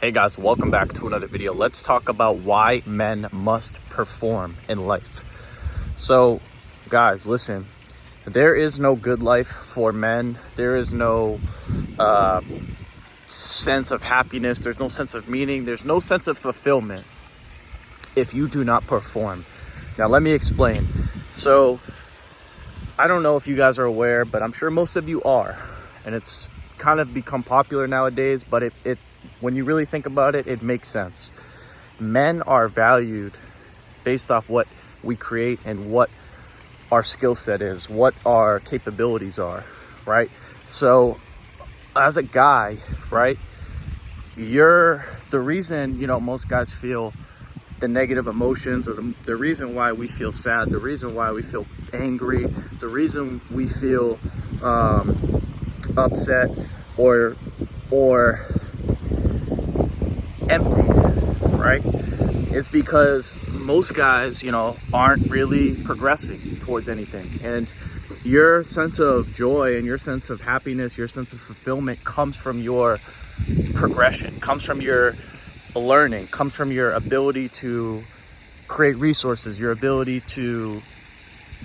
Hey guys, welcome back to another video. Let's talk about why men must perform in life. So guys, listen, there is no good life for men. There is no sense of happiness. There's no sense of meaning. There's no sense of fulfillment if you do not perform. Now let me explain. So I don't know if you guys are aware, but I'm sure most of you are, and it's kind of become popular nowadays, but it when you really think about it, it makes sense. Men are valued based off what we create and what our skill set is, what our capabilities are, right? So as a guy, right, you're the reason, most guys feel the negative emotions, or the reason why we feel sad, the reason why we feel angry, the reason we feel upset or empty, right, is because most guys, aren't really progressing towards anything. And your sense of joy and your sense of happiness, your sense of fulfillment comes from your progression, comes from your learning, comes from your ability to create resources, your ability to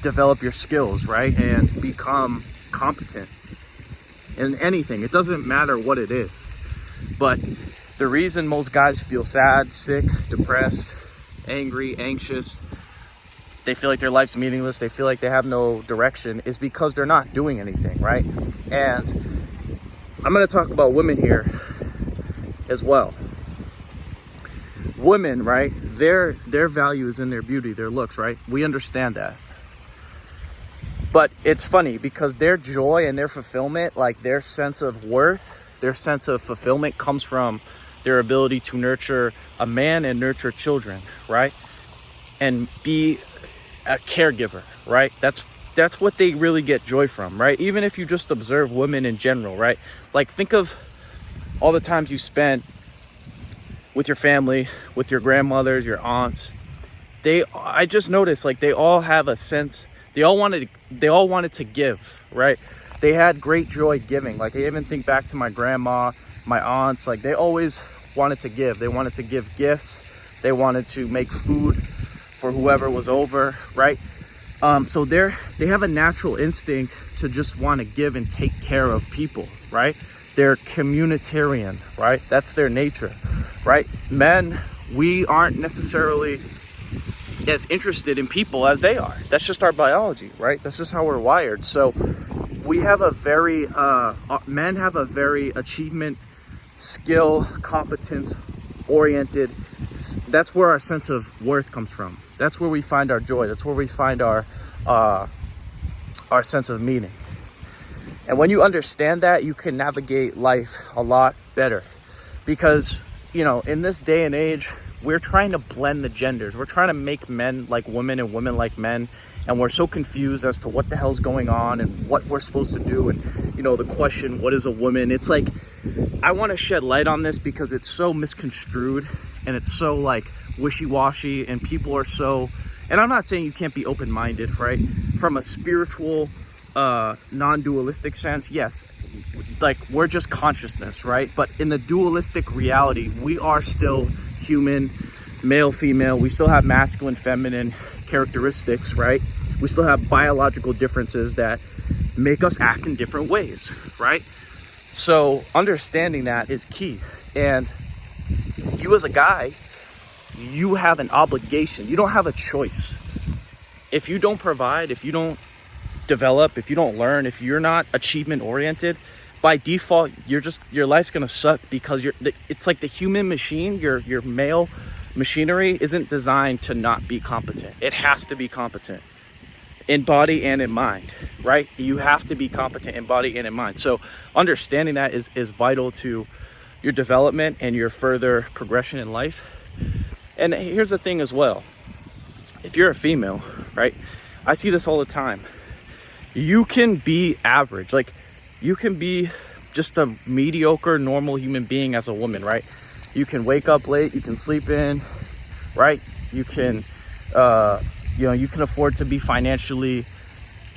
develop your skills, right, and become competent in anything. It doesn't matter what it is. But the reason most guys feel sad, sick, depressed, angry, anxious, they feel like their life's meaningless, they feel like they have no direction, is because they're not doing anything, right? And I'm going to talk about women here as well. Women, right, their value is in their beauty, their looks, right? We understand that. But it's funny because their joy and their fulfillment, like their sense of worth, their sense of fulfillment comes from their ability to nurture a man and nurture children, right? And be a caregiver, right? That's what they really get joy from, right? Even if you just observe women in general, right? Like think of all the times you spent with your family, with your grandmothers, your aunts. I just noticed, like, they all have a sense, they all wanted to give, right? They had great joy giving. Like, I even think back to my grandma, my aunts, like they always wanted to give. They wanted to give gifts. They wanted to make food for whoever was over, right? So they have a natural instinct to just want to give and take care of people, right? They're communitarian, right? That's their nature, right? Men, we aren't necessarily as interested in people as they are. That's just our biology, right? That's just how we're wired. So we have men have a very achievement, skill, competence oriented. That's where our sense of worth comes from. That's where we find our joy. That's where we find our sense of meaning. And when you understand that, you can navigate life a lot better. Because, in this day and age, we're trying to blend the genders. We're trying to make men like women and women like men. And we're so confused as to what the hell's going on and what we're supposed to do. And, the question, what is a woman? It's like, I want to shed light on this because it's so misconstrued and it's so like wishy-washy, and people are so, and I'm not saying you can't be open-minded, right? From a spiritual, non-dualistic sense, yes, like we're just consciousness, right? But in the dualistic reality, we are still human, male, female. We still have masculine, feminine characteristics, right? We still have biological differences that make us act in different ways, right? So understanding that is key. And you as a guy, you have an obligation. You don't have a choice. If you don't provide, if you don't develop, if you don't learn, if you're not achievement oriented, by default, your life's gonna suck, because it's like the human machine, your male machinery isn't designed to not be competent. It has to be competent in body and in mind, right? You have to be competent in body and in mind. So understanding that is vital to your development and your further progression in life. And here's the thing as well. If you're a female, right? I see this all the time. You can be average. Like, you can be just a mediocre, normal human being as a woman, right? You can wake up late, you can sleep in, right? You can, you can afford to be financially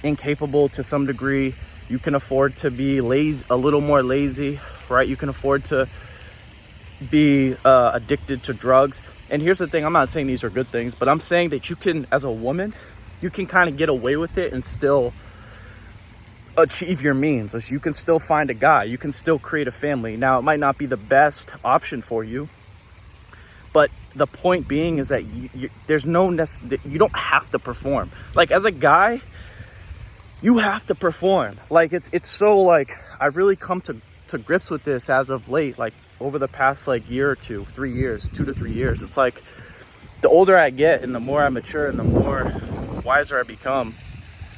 incapable to some degree. You can afford to be lazy, a little more lazy, right? You can afford to be addicted to drugs. And here's the thing, I'm not saying these are good things, but I'm saying that you can, as a woman, you can kind of get away with it and still achieve your means. So you can still find a guy, you can still create a family. Now, it might not be the best option for you, but the point being is that there's no you don't have to perform. Like, as a guy, you have to perform. Like, it's so, like, I've really come to grips with this as of late, like over the past like year or 2 to 3 years. It's like the older I get and the more I mature and the more wiser I become,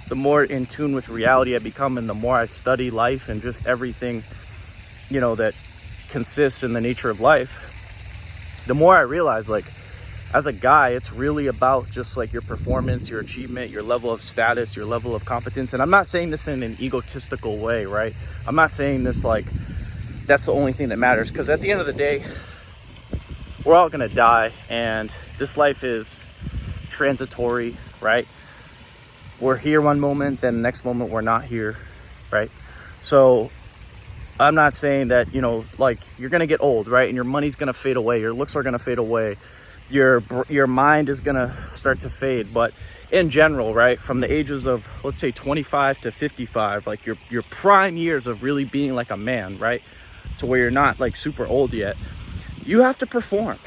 the more in tune with reality I become, and the more I study life and just everything, you know, that consists in the nature of life, the more I realize, like, as a guy, it's really about just like your performance, your achievement, your level of status, your level of competence. And I'm not saying this in an egotistical way, right? I'm not saying this like that's the only thing that matters, because at the end of the day, we're all gonna die, and this life is transitory, right? We're here one moment, then the next moment we're not here, right? So I'm not saying that, you know, like, you're gonna get old, right? And your money's gonna fade away, your looks are gonna fade away, your mind is gonna start to fade. But in general, right, from the ages of, let's say, 25 to 55, like your prime years of really being like a man, right, to where you're not like super old yet, you have to perform,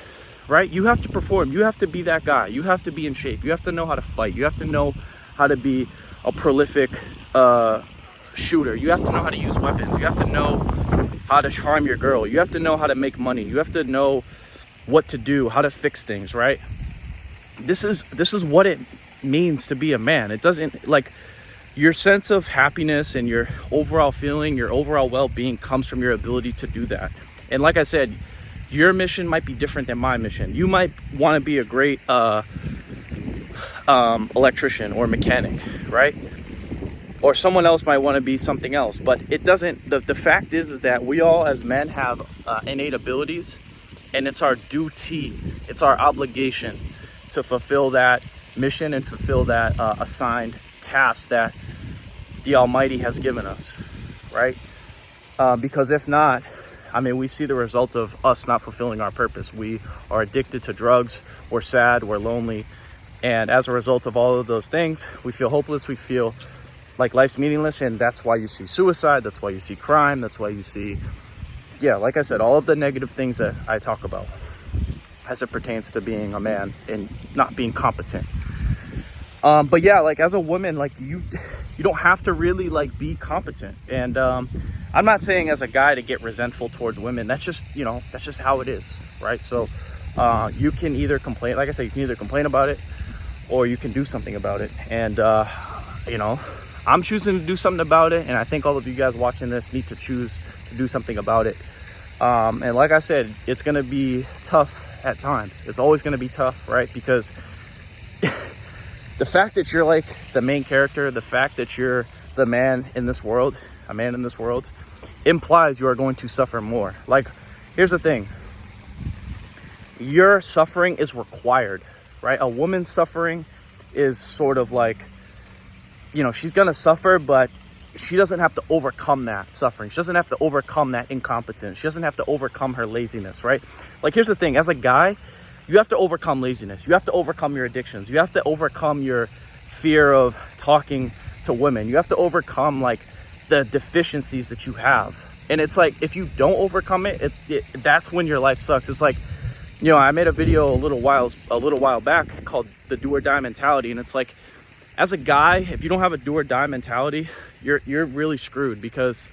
right? You have to perform. You have to be that guy. You have to be in shape. You have to know how to fight. You have to know how to be a prolific shooter. You have to know how to use weapons. You have to know how to charm your girl. You have to know how to make money. You have to know what to do, how to fix things, right? This is what it means to be a man. It doesn't, like, your sense of happiness and your overall feeling, your overall well-being comes from your ability to do that. And like I said, your mission might be different than my mission. You might want to be a great electrician or mechanic, right? Or someone else might want to be something else. But it doesn't, the fact is that we all as men have innate abilities, and it's our duty, it's our obligation to fulfill that mission and fulfill that assigned task that the Almighty has given us, right? Because if not, I mean, we see the result of us not fulfilling our purpose. We are addicted to drugs, we're sad, we're lonely, and as a result of all of those things, we feel hopeless, we feel like life's meaningless, and that's why you see suicide, that's why you see crime, that's why you see, yeah, like I said, all of the negative things that I talk about as it pertains to being a man and not being competent. But yeah, like, as a woman, like, you don't have to really like be competent. And I'm not saying as a guy to get resentful towards women. That's just, you know, that's just how it is, right? So you can either complain, like I said, you can either complain about it or you can do something about it. And you know, I'm choosing to do something about it, and I think all of you guys watching this need to choose to do something about it. And like I said, it's gonna be tough at times. It's always gonna be tough, right? Because the fact that you're like the main character, the fact that you're the man in this world, a man in this world, implies you are going to suffer more. Like, here's the thing. Your suffering is required, right? A woman's suffering is sort of like, you know, she's gonna suffer, but she doesn't have to overcome that suffering. She doesn't have to overcome that incompetence. She doesn't have to overcome her laziness, right? Like, here's the thing. As a guy, you have to overcome laziness. You have to overcome your addictions. You have to overcome your fear of talking to women. You have to overcome like the deficiencies that you have. And it's like, if you don't overcome it, that's when your life sucks. It's like, you know, I made a video a little while back called the do or die mentality. And it's like, as a guy, if you don't have a do or die mentality, you're really screwed, because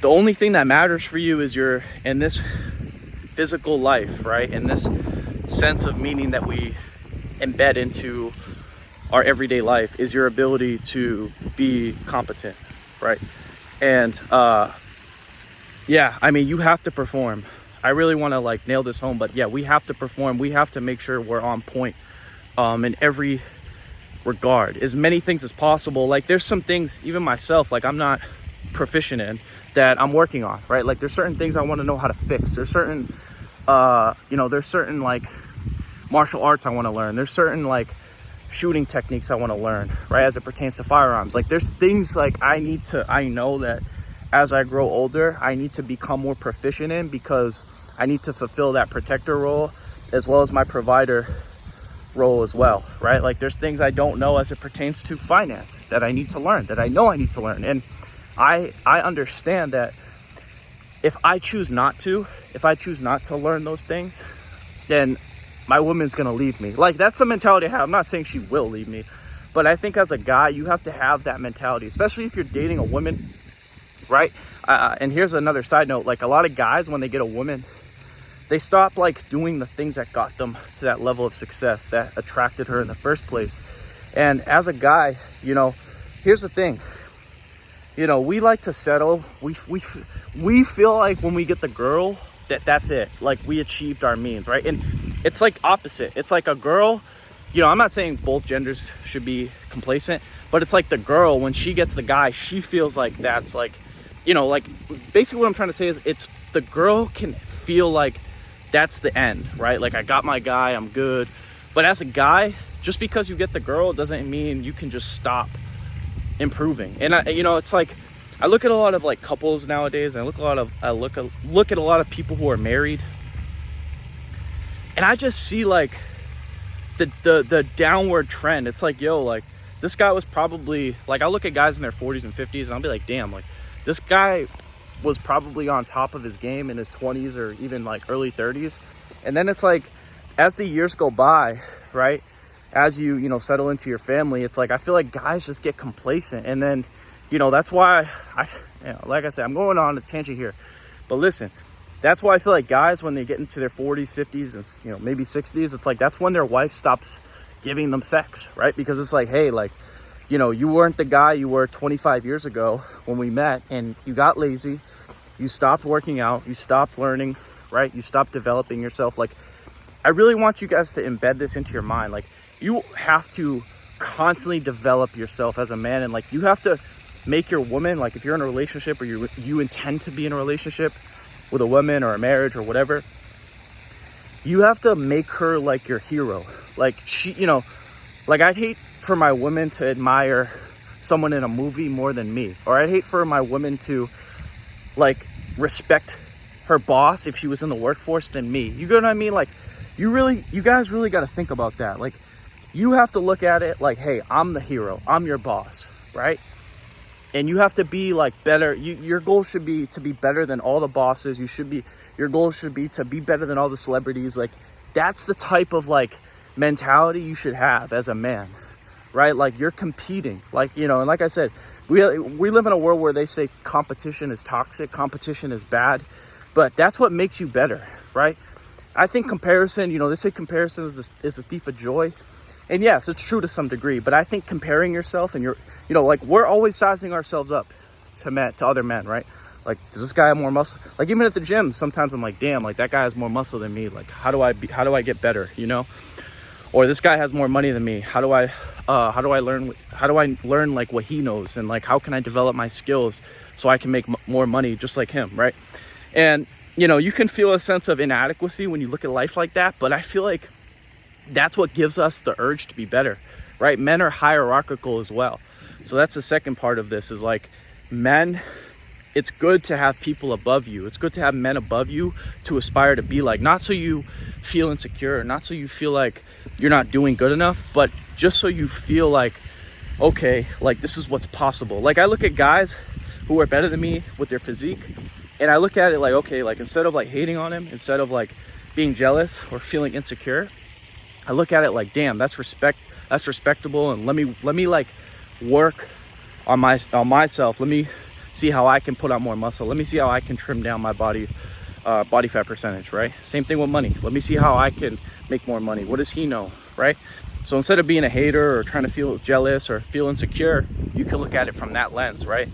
the only thing that matters for you is your, in this physical life, right? In this sense of meaning that we embed into our everyday life, is your ability to be competent, right? And yeah, I mean, you have to perform. I really want to like nail this home, but yeah, we have to perform. We have to make sure we're on point in every regard, as many things as possible. Like, there's some things, even myself, like, I'm not proficient in, that I'm working on, right? Like, there's certain things I want to know how to fix. There's certain you know, there's certain like martial arts I want to learn. There's certain like shooting techniques I want to learn, right, as it pertains to firearms. Like, there's things like I know that as I grow older, I need to become more proficient in, because I need to fulfill that protector role as well as my provider role as well, right? Like there's things I don't know as it pertains to finance that I need to learn, that I know I need to learn. And I understand that if I choose not to learn those things, then my woman's gonna leave me. Like that's the mentality I have. I'm not saying she will leave me, but I think as a guy, you have to have that mentality, especially if you're dating a woman, right? And here's another side note, like a lot of guys, when they get a woman, they stop like doing the things that got them to that level of success that attracted her in the first place. And as a guy, you know, here's the thing, you know, we like to settle. We feel like when we get the girl, that's it. Like we achieved our means, right? And it's like opposite. It's like a girl, you know, I'm not saying both genders should be complacent, but it's like the girl, when she gets the guy, she feels like that's like, you know, like basically what I'm trying to say is it's the girl can feel like that's the end, right? Like I got my guy, I'm good. But as a guy, just because you get the girl doesn't mean you can just stop improving. And you know, it's like I look at a lot of like couples nowadays, and I look at a lot of people who are married, and I just see like the downward trend. It's like, yo, like this guy was probably like, I look at guys in their 40s and 50s and I'll be like, damn, like this guy was probably on top of his game in his 20s or even like early 30s. And then it's like, as the years go by, right, as you know, settle into your family, it's like, I feel like guys just get complacent. And then, you know, that's why you know, like I said, I'm going on a tangent here, but listen, that's why I feel like guys, when they get into their 40s, 50s, and, you know, maybe 60s, it's like, that's when their wife stops giving them sex, right? Because it's like, hey, like, you know, you weren't the guy you were 25 years ago when we met, and you got lazy, you stopped working out, you stopped learning, right? You stopped developing yourself. Like, I really want you guys to embed this into your mind. Like, you have to constantly develop yourself as a man, and like, you have to make your woman, like if you're in a relationship or you intend to be in a relationship with a woman or a marriage or whatever, you have to make her like your hero. Like she, you know, like I'd hate for my woman to admire someone in a movie more than me, or I'd hate for my woman to like respect her boss if she was in the workforce than me. You know what I mean? Like you guys really got to think about that. Like you have to look at it like, hey, I'm the hero, I'm your boss, right? And you have to be like better. Your goal should be to be better than all the bosses. Your goal should be to be better than all the celebrities. Like that's the type of like mentality you should have as a man, right? Like you're competing, like, you know, and like I said, we live in a world where they say competition is toxic, competition is bad, but that's what makes you better, right? I think comparison, you know, they say comparison is a thief of joy. And yes, it's true to some degree, but I think comparing yourself and you know, like we're always sizing ourselves up to other men, right? Like, does this guy have more muscle? Like even at the gym, sometimes I'm like, damn, like that guy has more muscle than me. Like, how do I get better? You know? Or this guy has more money than me. How do I learn like what he knows? And like, how can I develop my skills so I can make more money just like him, right? And, you know, you can feel a sense of inadequacy when you look at life like that, but I feel like that's what gives us the urge to be better, right? Men are hierarchical as well. So that's the second part of this is like men, it's good to have people above you. It's good to have men above you to aspire to be like, not so you feel insecure, not so you feel like you're not doing good enough, but just so you feel like, okay, like this is what's possible. Like I look at guys who are better than me with their physique, and I look at it like, okay, like instead of like hating on him, instead of like being jealous or feeling insecure, I look at it like, damn, that's respectable, and let me like work on myself. Let me see how I can put on more muscle. Let me see how I can trim down my body fat percentage, right? Same thing with money. Let me see how I can make more money. What does he know, right? So instead of being a hater or trying to feel jealous or feel insecure, you can look at it from that lens, right?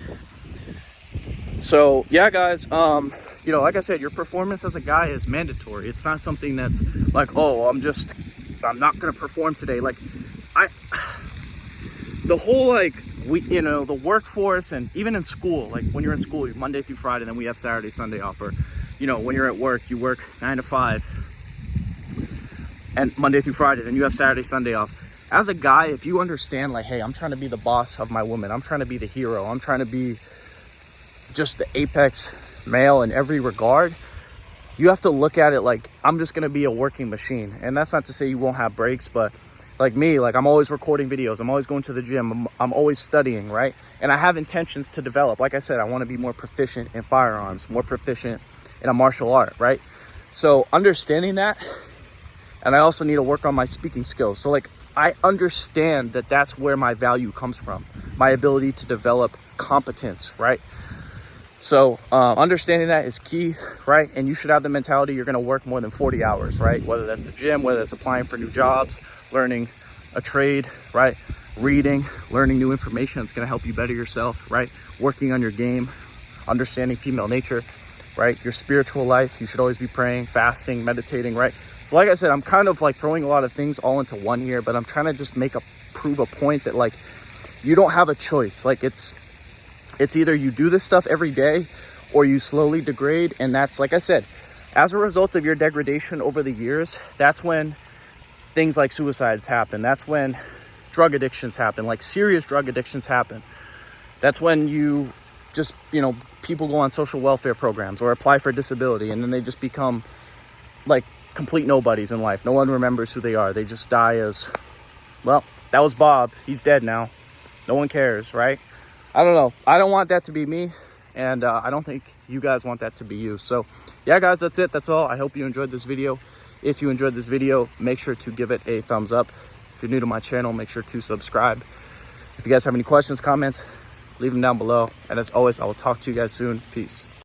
So yeah, guys, you know, like I said, your performance as a guy is mandatory. It's not something that's like, oh, I'm not gonna perform today. Like the whole like you know, the workforce, and even in school, like when you're in school, Monday through Friday, then we have Saturday, Sunday off. Or, you know, when you're at work, you work 9 to 5 and Monday through Friday, then you have Saturday, Sunday off. As a guy, if you understand like, hey, I'm trying to be the boss of my woman, I'm trying to be the hero, I'm trying to be just the apex male in every regard, you have to look at it like, I'm just gonna be a working machine. And that's not to say you won't have breaks, but like me, like I'm always recording videos, I'm always going to the gym, I'm always studying, right? And I have intentions to develop. Like I said, I want to be more proficient in firearms, more proficient in a martial art, right? So understanding that, and I also need to work on my speaking skills. So like, I understand that that's where my value comes from, my ability to develop competence, right? So understanding that is key, right? And you should have the mentality you're going to work more than 40 hours, right? Whether that's the gym, whether it's applying for new jobs, learning a trade, right? Reading, learning new information that's going to help you better yourself, right? Working on your game, understanding female nature, right? Your spiritual life, you should always be praying, fasting, meditating, right? So like I said, I'm kind of like throwing a lot of things all into one here, but I'm trying to just prove a point that like, you don't have a choice. Like it's either you do this stuff every day or you slowly degrade. And that's, like I said, as a result of your degradation over the years, that's when things like suicides happen. That's when drug addictions happen, like serious drug addictions happen. That's when you just, people go on social welfare programs or apply for disability, and then they just become like complete nobodies in life. No one remembers who they are. They just die as, well, that was Bob. He's dead now. No one cares, right? I don't know. I don't want that to be me, and I don't think you guys want that to be you. So yeah, guys, that's it. That's all. I hope you enjoyed this video. If you enjoyed this video, make sure to give it a thumbs up. If you're new to my channel, make sure to subscribe. If you guys have any questions, comments, leave them down below. And as always, I will talk to you guys soon. Peace.